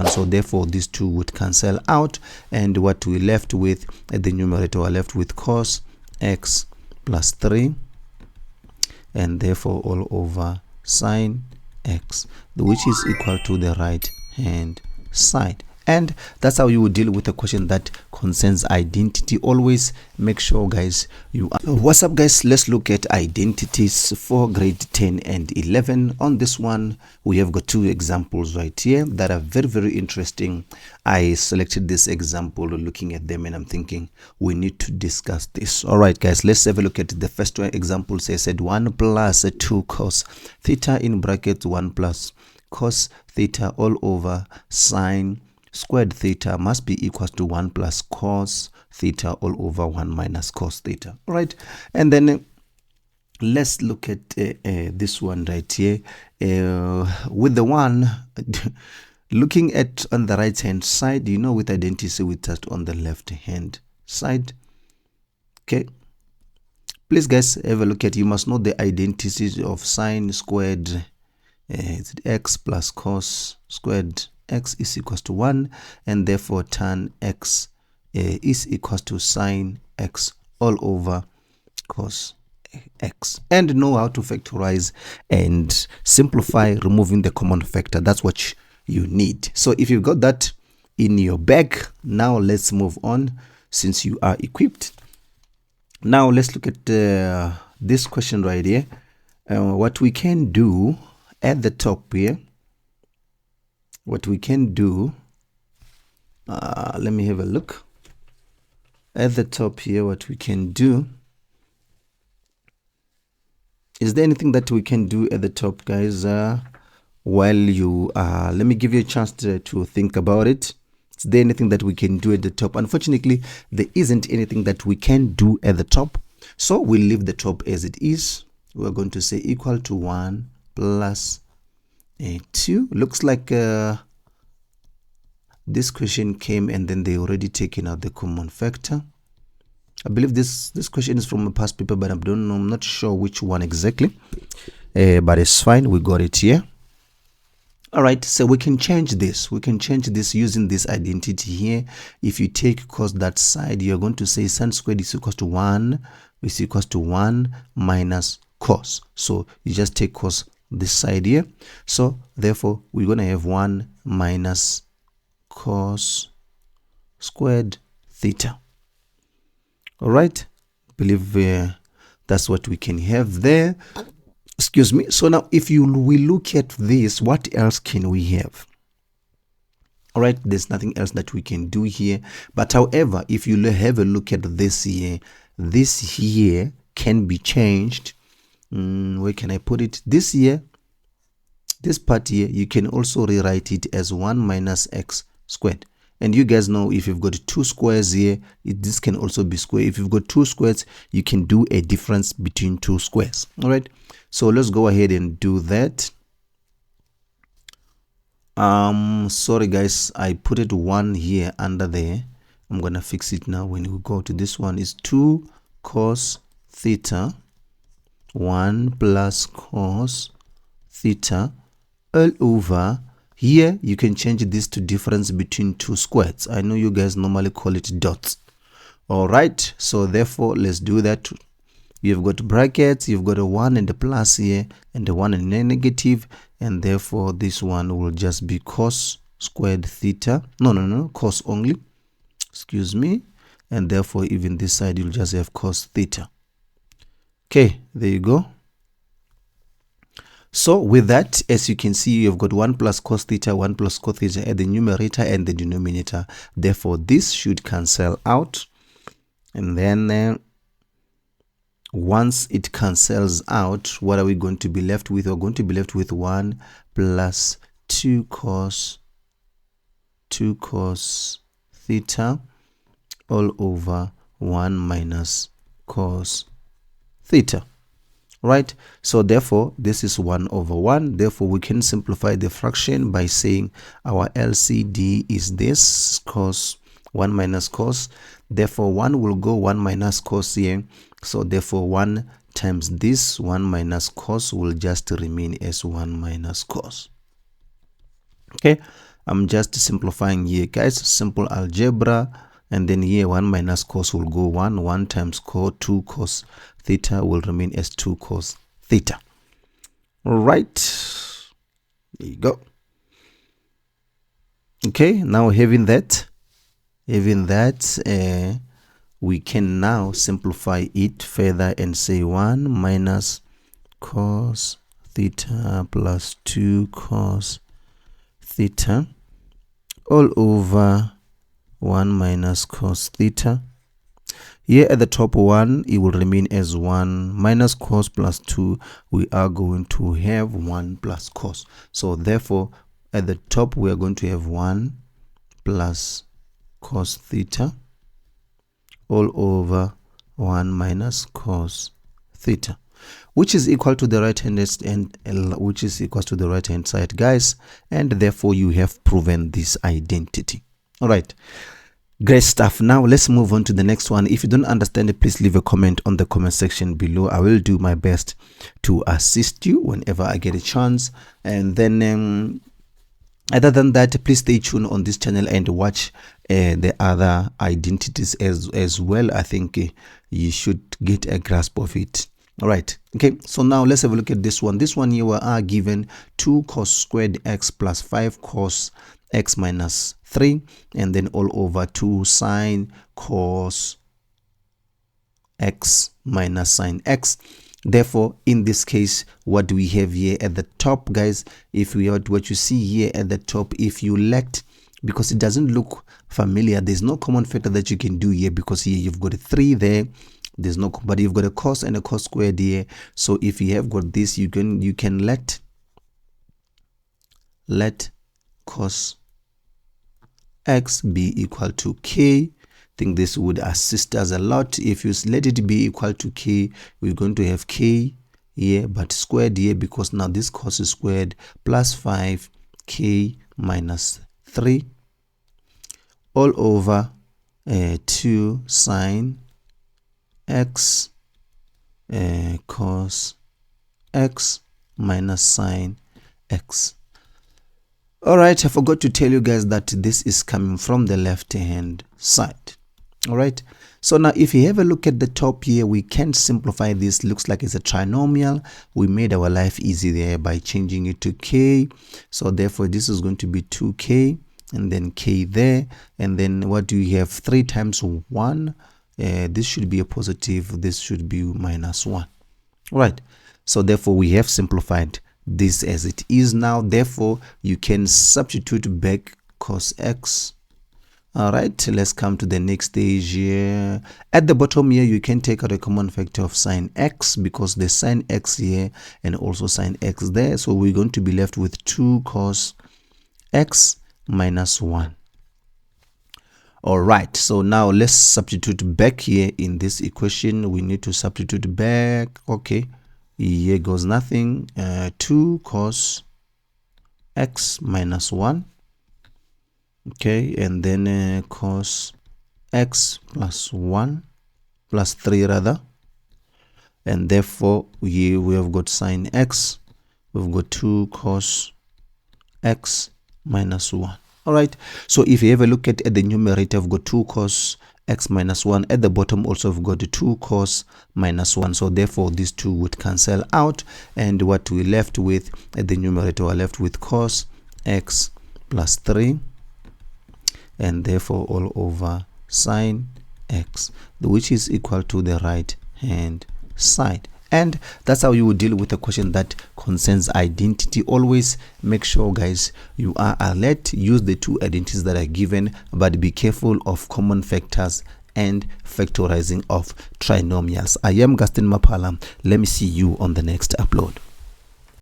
So therefore these two would cancel out, and what we left with at the numerator, we're left with cos x plus 3, and therefore all over sine x, which is equal to the right hand side. And that's how you would deal with a question that concerns identity. Always make sure, guys, you are. What's up, guys? Let's look at identities for grade 10 and 11. On this one, we have got two examples right here that are very, very interesting. I selected this example looking at them, and I'm thinking we need to discuss this. All right, guys, let's have a look at the first one example. So I said 1 plus 2 cos theta in brackets 1 plus cos theta all over sine squared theta must be equals to 1 plus cos theta all over 1 minus cos theta. All right, and then let's look at this one right here with the one looking at on the right hand side. You know, with identity we touched on the left hand side. Okay, please, guys, have a look at, you must know the identities of sine squared x plus cos squared x is equals to 1, and therefore tan x is equals to sine x all over cos x, and know how to factorize and simplify, removing the common factor. That's what you need. So if you've got that in your bag, now let's move on since you are equipped. Now let's look at this question right here. What we can do at the top here, what we can do, let me have a look at the top here. What we can do, is there anything that we can do at the top, guys? While you let me give you a chance to think about it. Is there anything that we can do at the top? Unfortunately, there isn't anything that we can do at the top, so we'll leave the top as it is. We're going to say equal to 1 plus 2. Looks like this question came and then they already taken out the common factor. I believe this question is from a past paper, but I don't know, I'm not sure which one exactly, but it's fine, we got it here. All right, so we can change this. We can change this using this identity here. If you take cos that side, you're going to say sine squared is equals to 1 minus cos. So you just take cos this side here. So therefore we're going to have 1 minus cos squared theta. All right, believe that's what we can have there. Excuse me. So now if we look at this, what else can we have? All right, there's nothing else that we can do here. But however, if you have a look at this here can be changed. Where can I put it? This here, this part here, you can also rewrite it as 1 minus x squared. And you guys know, if you've got 2 squares here, this can also be square. If you've got 2 squares, you can do a difference between 2 squares. All right, so let's go ahead and do that. Sorry guys, I put it 1 here under there. I'm gonna fix it now. When we go to this one, is 2 cos theta 1 plus cos theta all over. Here you can change this to difference between 2 squares. I know you guys normally call it dots. All right, so therefore let's do that. You've got brackets, you've got a 1 and a plus here, and a 1 and a negative, and therefore this one will just be cos squared theta. No, cos only, excuse me. And therefore even this side you'll just have cos theta. Okay, there you go. So with that, as you can see, you've got 1 plus cos theta, 1 plus cos theta at the numerator and the denominator. Therefore this should cancel out, and then once it cancels out, what are we going to be left with? We're going to be left with 1 plus 2 cos theta all over 1 minus cos theta. Right, so therefore this is 1 over 1. Therefore we can simplify the fraction by saying our LCD is this, cos 1 minus cos. Therefore 1 will go 1 minus cos here, so therefore 1 times this 1 minus cos will just remain as 1 minus cos. Okay, I'm just simplifying here, guys. Simple algebra. And then here 1 minus cos will go 1 times cos 2 cos theta will remain as 2 cos theta. All right, there you go. Okay, now having that, we can now simplify it further and say 1 minus cos theta plus 2 cos theta all over 1 minus cos theta. Here at the top 1, it will remain as 1 minus cos plus 2. We are going to have 1 plus cos. So therefore, at the top, we are going to have 1 plus cos theta all over 1 minus cos theta, which is equal to the right hand side, guys. And therefore, you have proven this identity. All right. Great stuff. Now let's move on to the next one. If you don't understand it, please leave a comment on the comment section below. I will do my best to assist you whenever I get a chance. And then other than that, please stay tuned on this channel and watch the other identities as well. I think you should get a grasp of it. All right. Okay. So now let's have a look at this one. This one here we are given 2 cos squared x plus 5 cos x minus 3, and then all over 2 sine cos x minus sine x. Therefore, in this case, what do we have here at the top, guys? If we are what you see here at the top, if you let, because it doesn't look familiar, there's no common factor that you can do here, because here you've got a 3 there. There's no, but you've got a cos and a cos squared here. So if you have got this, you can let cos x be equal to k. I think this would assist us a lot. If you let it be equal to k, we're going to have k here, but squared here, because now this cos is squared, plus 5k minus 3 all over 2 sine x cos x minus sine x. All right, I forgot to tell you guys that this is coming from the left hand side. All right, so now if you have a look at the top here, we can simplify this. Looks like it's a trinomial. We made our life easy there by changing it to k. So therefore this is going to be 2k and then k there, and then what do you have? 3 times 1. This should be a positive, this should be minus 1. All right, so therefore we have simplified this as it is now. Therefore you can substitute back cos x. All right, let's come to the next stage here. At the bottom here, you can take out a common factor of sine x, because there's sine x here and also sine x there. So we're going to be left with 2 cos x minus 1. All right, so now let's substitute back here in this equation. We need to substitute back. Okay, here goes nothing. 2 cos x minus 1. Okay, and then cos x plus 1 plus 3 rather, and therefore here we have got sine x. We've got 2 cos x minus 1. All right, so if you have a look at the numerator, I've got 2 cos x minus 1. At the bottom also we've got 2 cos minus 1. So therefore these two would cancel out, and what we left with at the numerator, we're left with cos x plus 3, and therefore all over sine x, which is equal to the right hand side. And that's how you would deal with a question that concerns identity. Always make sure, guys, you are alert. Use the 2 identities that are given, but be careful of common factors and factorizing of trinomials. I am Gaston Mapala. Let me see you on the next upload.